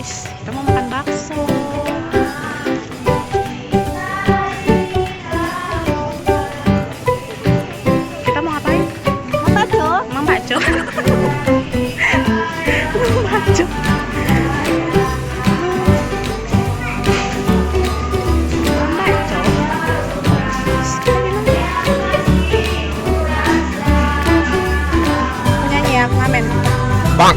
guys, kita mau makan bakso. Kita mau ngapain? Mau bakso? Mau bakso. Mau bakso. Penyanyi ya, ngamen. Bang.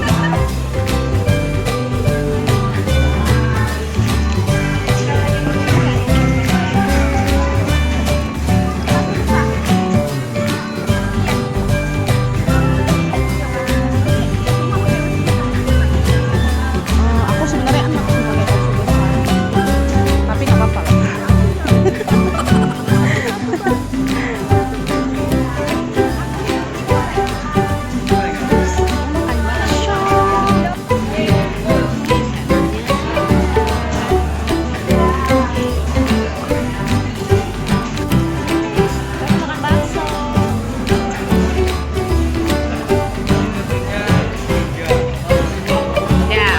Aku sebenarnya enak sih pakai bakso besar, tapi nggak apa-apa lah. Makan bakso. Makan bakso. Ya.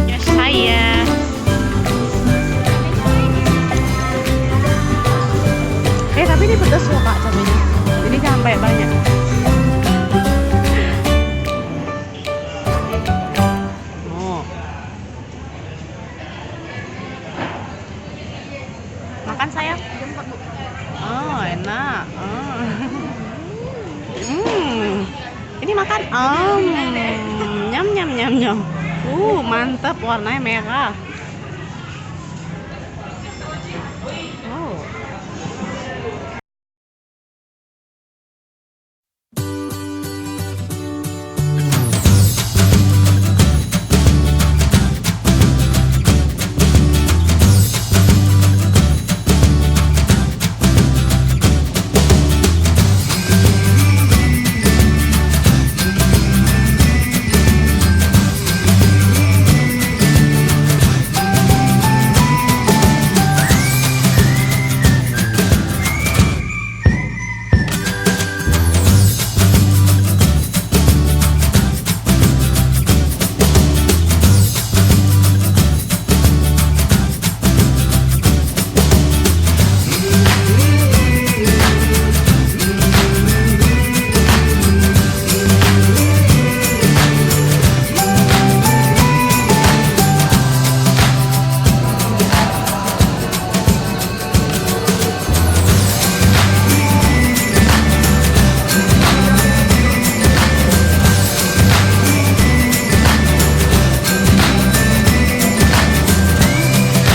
Ya saya. Tapi ini pedas loh kak cabenya. Jadi jangan banyak-banyak. Oh. Makan sayang. Oh enak. Oh. Ini makan. Nyam nyam nyam nyam. Mantap, warnanya merah. Oh.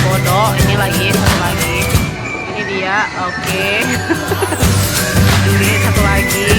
Bodoh, ini lagi, satu lagi. Ini dia, oke. Ini satu lagi.